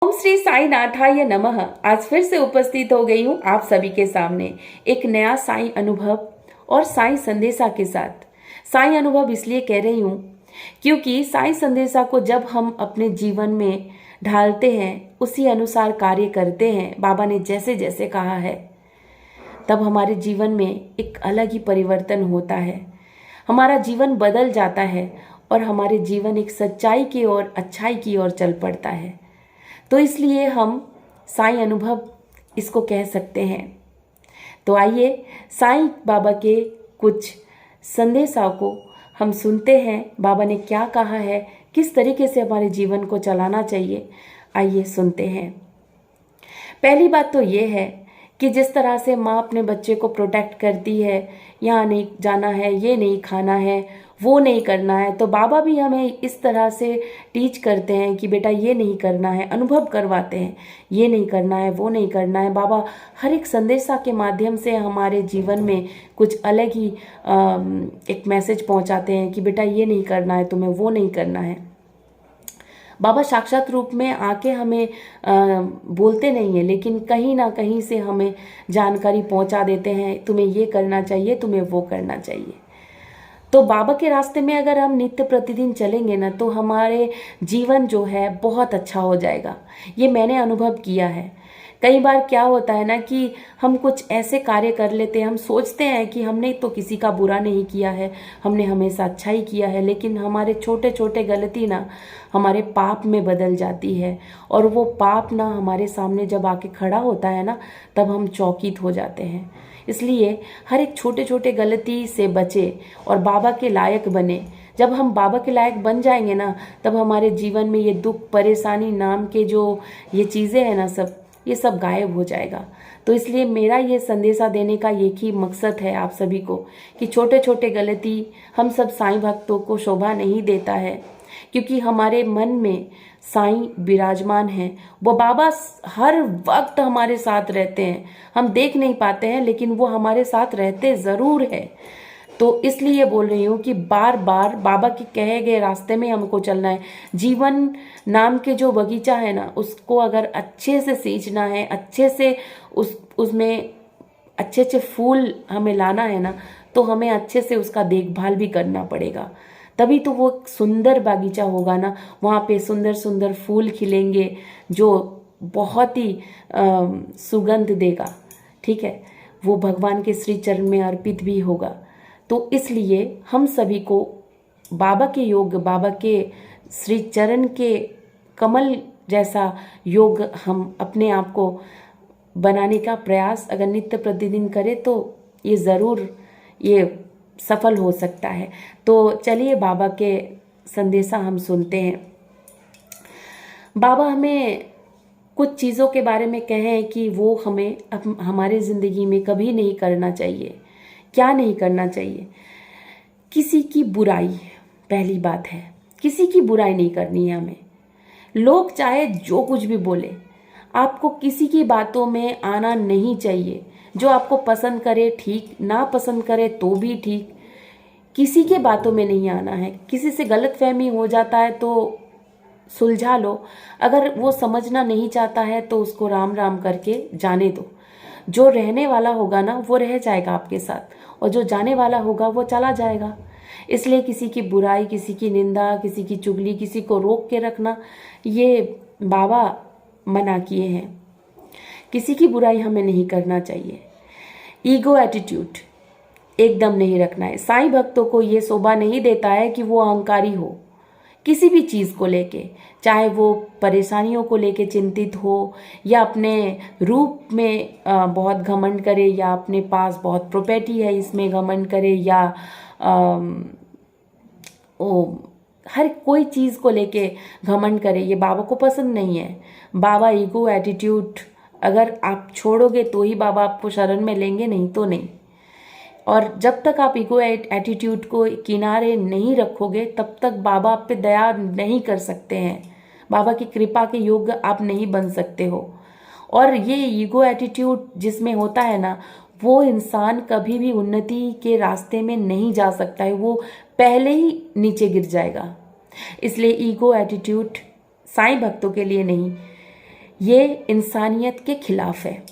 ओम श्री साई नाथाय नमः। आज फिर से उपस्थित हो गई हूँ आप सभी के सामने एक नया साई अनुभव और साई संदेशा के साथ। साई अनुभव इसलिए कह रही हूँ क्योंकि साई संदेशा को जब हम अपने जीवन में ढालते हैं, उसी अनुसार कार्य करते हैं, बाबा ने जैसे जैसे कहा है, तब हमारे जीवन में एक अलग ही परिवर्तन होता है। हमारा जीवन बदल जाता है और हमारे जीवन एक सच्चाई की ओर, अच्छाई की ओर चल पड़ता है। तो इसलिए हम साई अनुभव इसको कह सकते हैं। तो आइए साईं बाबा के कुछ संदेशों को हम सुनते हैं। बाबा ने क्या कहा है, किस तरीके से हमारे जीवन को चलाना चाहिए, आइए सुनते हैं। पहली बात तो ये है कि जिस तरह से माँ अपने बच्चे को प्रोटेक्ट करती है, यहाँ नहीं जाना है, ये नहीं खाना है, वो नहीं करना है, तो बाबा भी हमें इस तरह से टीच करते हैं कि बेटा ये नहीं करना है, अनुभव करवाते हैं, ये नहीं करना है, वो नहीं करना है। बाबा हर एक संदेशा के माध्यम से हमारे जीवन में कुछ अलग ही एक मैसेज पहुंचाते हैं कि बेटा ये नहीं करना है, तुम्हें वो नहीं करना है। बाबा साक्षात रूप में आके हमें बोलते नहीं है, लेकिन कहीं ना कहीं से हमें जानकारी पहुंचा देते हैं, तुम्हें ये करना चाहिए, तुम्हें वो करना चाहिए। तो बाबा के रास्ते में अगर हम नित्य प्रतिदिन चलेंगे ना, तो हमारे जीवन जो है बहुत अच्छा हो जाएगा। ये मैंने अनुभव किया है। कई बार क्या होता है ना कि हम कुछ ऐसे कार्य कर लेते हैं, हम सोचते हैं कि हमने तो किसी का बुरा नहीं किया है, हमने हमेशा अच्छा ही किया है, लेकिन हमारे छोटे छोटे गलती ना हमारे पाप में बदल जाती है, और वो पाप ना हमारे सामने जब आके खड़ा होता है ना, तब हम चौकित हो जाते हैं। इसलिए हर एक छोटे छोटे गलती से बचे और बाबा के लायक बने। जब हम बाबा के लायक बन जाएंगे ना, तब हमारे जीवन में ये दुख, परेशानी नाम के जो ये चीज़ें हैं ना, ये सब गायब हो जाएगा। तो इसलिए मेरा ये संदेशा देने का एक ही मकसद है आप सभी को कि छोटे छोटे गलती हम सब साईं भक्तों को शोभा नहीं देता है, क्योंकि हमारे मन में साईं विराजमान हैं। वो बाबा हर वक्त हमारे साथ रहते हैं, हम देख नहीं पाते हैं, लेकिन वो हमारे साथ रहते ज़रूर है। तो इसलिए बोल रही हूँ कि बार बार बाबा के कहे गए रास्ते में हमको चलना है। जीवन नाम के जो बगीचा है ना, उसको अगर अच्छे से सींचना है, अच्छे से उसमें अच्छे अच्छे फूल हमें लाना है ना, तो हमें अच्छे से उसका देखभाल भी करना पड़ेगा। तभी तो वो सुंदर बागीचा होगा ना, वहाँ पे सुंदर सुंदर फूल खिलेंगे जो बहुत ही सुगंध देगा। ठीक है, वो भगवान के श्री चरण में अर्पित भी होगा। तो इसलिए हम सभी को बाबा के योग, बाबा के श्री चरण के कमल जैसा योग हम अपने आप को बनाने का प्रयास अगर नित्य प्रतिदिन करें, तो ये ज़रूर ये सफल हो सकता है। तो चलिए बाबा के संदेशा हम सुनते हैं। बाबा हमें कुछ चीज़ों के बारे में कहें कि वो हमें हमारे ज़िंदगी में कभी नहीं करना चाहिए। क्या नहीं करना चाहिए? किसी की बुराई, पहली बात है, किसी की बुराई नहीं करनी है हमें। लोग चाहे जो कुछ भी बोले, आपको किसी की बातों में आना नहीं चाहिए। जो आपको पसंद करे ठीक, ना पसंद करे तो भी ठीक, किसी के बातों में नहीं आना है। किसी से गलतफहमी हो जाता है तो सुलझा लो, अगर वो समझना नहीं चाहता है तो उसको राम राम करके जाने दो। जो रहने वाला होगा ना, वो रह जाएगा आपके साथ, और जो जाने वाला होगा वो चला जाएगा। इसलिए किसी की बुराई, किसी की निंदा, किसी की चुगली, किसी को रोक के रखना, ये बाबा मना किए हैं। किसी की बुराई हमें नहीं करना चाहिए। ईगो एटीट्यूड एकदम नहीं रखना है। साईं भक्तों को ये शोभा नहीं देता है कि वो अहंकारी हो किसी भी चीज़ को लेके, चाहे वो परेशानियों को लेके चिंतित हो, या अपने रूप में बहुत घमंड करे, या अपने पास बहुत प्रॉपर्टी है इसमें घमंड करे, या हर कोई चीज़ को लेके घमंड करे। ये बाबा को पसंद नहीं है। बाबा ईगो एटीट्यूड अगर आप छोड़ोगे तो ही बाबा आपको शरण में लेंगे, नहीं तो नहीं। और जब तक आप ईगो एटीट्यूड को किनारे नहीं रखोगे, तब तक बाबा आप पे दया नहीं कर सकते हैं। बाबा की कृपा के योग्य आप नहीं बन सकते हो। और ये ईगो एटीट्यूड जिसमें होता है ना, वो इंसान कभी भी उन्नति के रास्ते में नहीं जा सकता है, वो पहले ही नीचे गिर जाएगा। इसलिए ईगो एटीट्यूड साईं भक्तों के लिए नहीं, ये इंसानियत के खिलाफ है।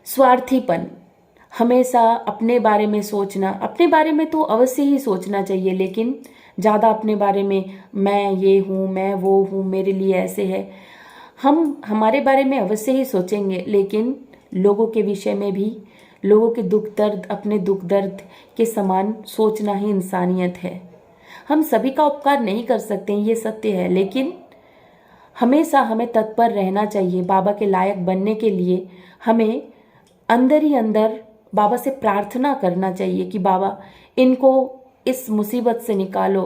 स्वार्थीपन, हमेशा अपने बारे में सोचना। अपने बारे में तो अवश्य ही सोचना चाहिए, लेकिन ज़्यादा अपने बारे में मैं ये हूँ, मैं वो हूँ, मेरे लिए ऐसे है। हम हमारे बारे में अवश्य ही सोचेंगे, लेकिन लोगों के विषय में भी, लोगों के दुख दर्द, अपने दुख दर्द के समान सोचना ही इंसानियत है। हम सभी का उपकार नहीं कर सकते, ये सत्य है, लेकिन हमेशा हमें तत्पर रहना चाहिए। बाबा के लायक बनने के लिए हमें अंदर ही अंदर बाबा से प्रार्थना करना चाहिए कि बाबा इनको इस मुसीबत से निकालो,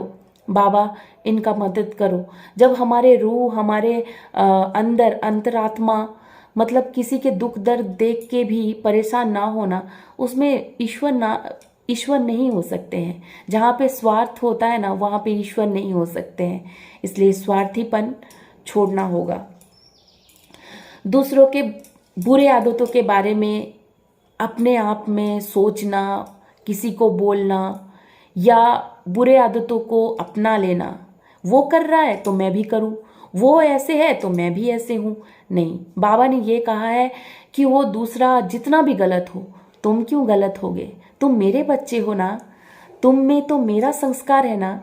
बाबा इनका मदद करो। जब हमारे रूह, हमारे अंदर अंतरात्मा, मतलब किसी के दुख दर्द देख के भी परेशान ना होना, उसमें ईश्वर नहीं हो सकते हैं। जहाँ पे स्वार्थ होता है ना, वहाँ पे ईश्वर नहीं हो सकते हैं। इसलिए स्वार्थीपन छोड़ना होगा। दूसरों के बुरे आदतों के बारे में अपने आप में सोचना, किसी को बोलना या बुरे आदतों को अपना लेना, वो कर रहा है तो मैं भी करूं, वो ऐसे है तो मैं भी ऐसे हूं, नहीं। बाबा ने ये कहा है कि वो दूसरा जितना भी गलत हो, तुम क्यों गलत होगे? तुम मेरे बच्चे हो ना, तुम में तो मेरा संस्कार है ना।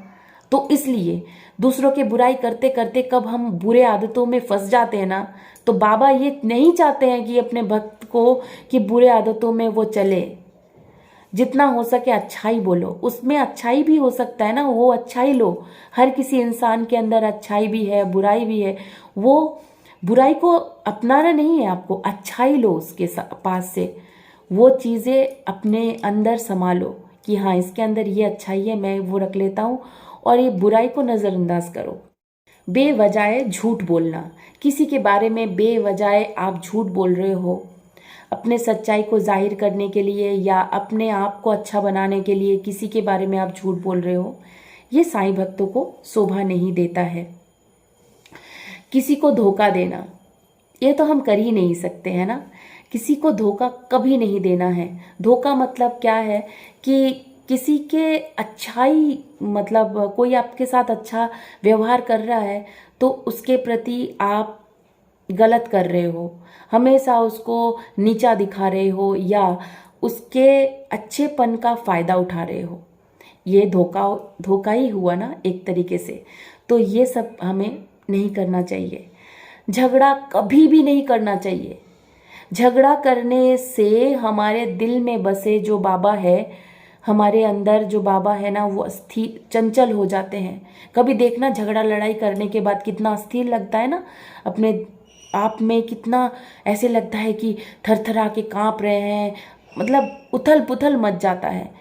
तो इसलिए दूसरों की बुराई करते करते कब हम बुरे आदतों में फंस जाते हैं ना, तो बाबा ये नहीं चाहते हैं कि अपने भक्त को कि बुरे आदतों में वो चले। जितना हो सके अच्छाई बोलो, उसमें अच्छाई भी हो सकता है ना, वो अच्छाई लो। हर किसी इंसान के अंदर अच्छाई भी है, बुराई भी है। वो बुराई को अपनाना नहीं है आपको, अच्छाई लो उसके पास से। वो चीज़ें अपने अंदर संभालो कि हाँ, इसके अंदर ये अच्छाई है, मैं वो रख लेता हूँ, और ये बुराई को नज़रअंदाज करो। बेवजह झूठ बोलना, किसी के बारे में बेवजह आप झूठ बोल रहे हो, अपने सच्चाई को जाहिर करने के लिए या अपने आप को अच्छा बनाने के लिए किसी के बारे में आप झूठ बोल रहे हो, ये साईं भक्तों को शोभा नहीं देता है। किसी को धोखा देना, ये तो हम कर ही नहीं सकते हैं ना। किसी को धोखा कभी नहीं देना है। धोखा मतलब क्या है कि किसी के अच्छाई, मतलब कोई आपके साथ अच्छा व्यवहार कर रहा है तो उसके प्रति आप गलत कर रहे हो, हमेशा उसको नीचा दिखा रहे हो या उसके अच्छेपन का फ़ायदा उठा रहे हो। ये धोखा ही हुआ ना एक तरीके से। तो ये सब हमें नहीं करना चाहिए। झगड़ा कभी भी नहीं करना चाहिए। झगड़ा करने से हमारे दिल में बसे जो बाबा है, हमारे अंदर जो बाबा है ना, वो अस्थिर चंचल हो जाते हैं। कभी देखना, झगड़ा लड़ाई करने के बाद कितना अस्थिर लगता है ना, अपने आप में कितना ऐसे लगता है कि थरथरा के कांप रहे हैं, मतलब उथल पुथल मच जाता है।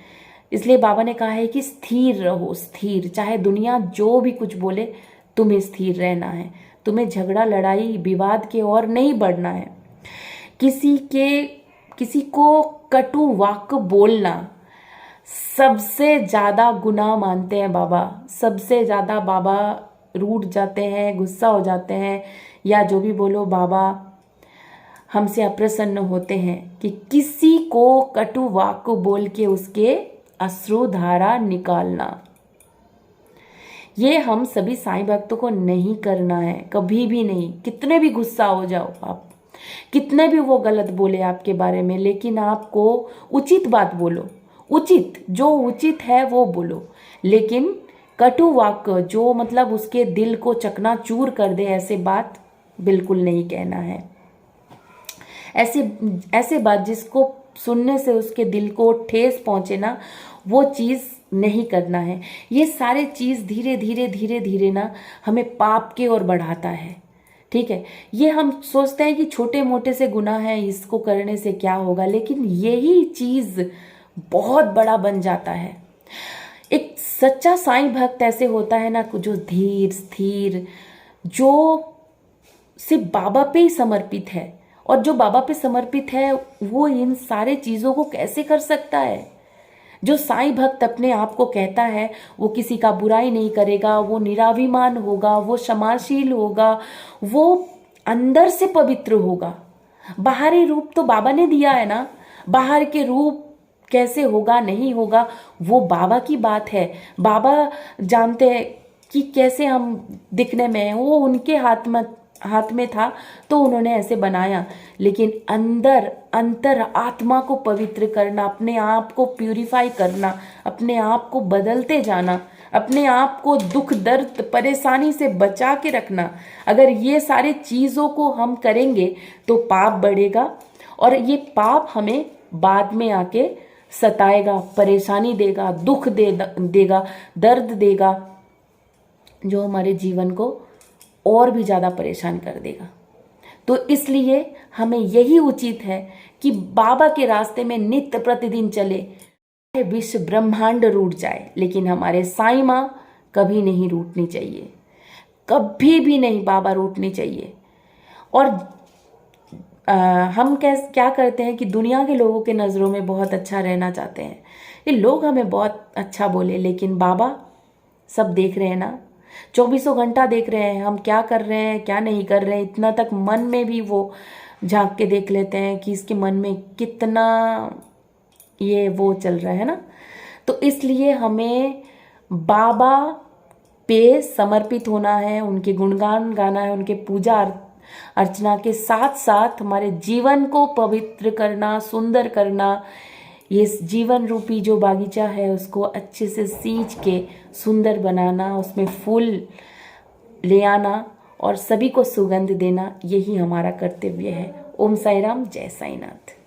इसलिए बाबा ने कहा है कि स्थिर रहो, स्थिर। चाहे दुनिया जो भी कुछ बोले, तुम्हें स्थिर रहना है। तुम्हें झगड़ा लड़ाई विवाद के और नहीं बढ़ना है। किसी को कटु वाक्य बोलना सबसे ज़्यादा गुनाह मानते हैं बाबा। सबसे ज़्यादा बाबा रूठ जाते हैं, गुस्सा हो जाते हैं, या जो भी बोलो, बाबा हमसे अप्रसन्न होते हैं कि किसी को कटु वाक्य बोल के उसके अश्रुधारा निकालना। ये हम सभी साईं भक्तों को नहीं करना है, कभी भी नहीं। कितने भी गुस्सा हो जाओ आप, कितने भी वो गलत बोले आपके बारे में, लेकिन आपको उचित बात बोलो। उचित, जो उचित है वो बोलो, लेकिन कटु वाक्य जो मतलब उसके दिल को चकनाचूर कर दे, ऐसे बात बिल्कुल नहीं कहना है। ऐसे बात जिसको सुनने से उसके दिल को ठेस पहुंचे ना, वो चीज़ नहीं करना है। ये सारे चीज़ धीरे धीरे धीरे धीरे ना हमें पाप के ओर बढ़ाता है। ठीक है, ये हम सोचते हैं कि छोटे मोटे से गुनाह है, इसको करने से क्या होगा, लेकिन यही चीज़ बहुत बड़ा बन जाता है। एक सच्चा साईं भक्त ऐसे होता है ना, जो धीर स्थिर, जो सिर्फ बाबा पे ही समर्पित है। और जो बाबा पे समर्पित है वो इन सारे चीज़ों को कैसे कर सकता है? जो साईं भक्त अपने आप को कहता है वो किसी का बुराई नहीं करेगा, वो निराभिमान होगा, वो क्षमाशील होगा, वो अंदर से पवित्र होगा। बाहरी रूप तो बाबा ने दिया है ना, बाहर के रूप कैसे होगा नहीं होगा वो बाबा की बात है। बाबा जानते हैं कि कैसे हम दिखने में हैं, वो उनके हाथ में हाथ में था तो उन्होंने ऐसे बनाया, लेकिन अंदर अंतर आत्मा को पवित्र करना, अपने आप को प्यूरिफाई करना, अपने आप को बदलते जाना, अपने आप को दुख दर्द परेशानी से बचा के रखना, अगर ये सारे चीज़ों को हम करेंगे तो पाप बढ़ेगा और ये पाप हमें बाद में आके सताएगा, परेशानी देगा, दुख देगा, दर्द देगा, जो हमारे जीवन को और भी ज़्यादा परेशान कर देगा। तो इसलिए हमें यही उचित है कि बाबा के रास्ते में नित्य प्रतिदिन चले। विश्व ब्रह्मांड रूठ जाए लेकिन हमारे साईं माँ कभी नहीं रूठनी चाहिए, कभी भी नहीं बाबा रूठनी चाहिए। और हम क्या करते हैं कि दुनिया के लोगों के नज़रों में बहुत अच्छा रहना चाहते हैं, ये लोग हमें बहुत अच्छा बोले, लेकिन बाबा सब देख रहे हैं ना, 24 घंटा देख रहे हैं हम क्या कर रहे हैं क्या नहीं कर रहे हैं। इतना तक मन में भी वो झांक के देख लेते हैं कि इसके मन में कितना ये वो चल रहा है ना। तो इसलिए हमें बाबा पे समर्पित होना है, उनके गुणगान गाना है, उनके पूजा अर्चना के साथ साथ हमारे जीवन को पवित्र करना, सुंदर करना, ये जीवन रूपी जो बागीचा है उसको अच्छे से सींच के सुंदर बनाना, उसमें फूल ले आना और सभी को सुगंध देना, यही हमारा कर्तव्य है। ओम साई राम, जय साईनाथ।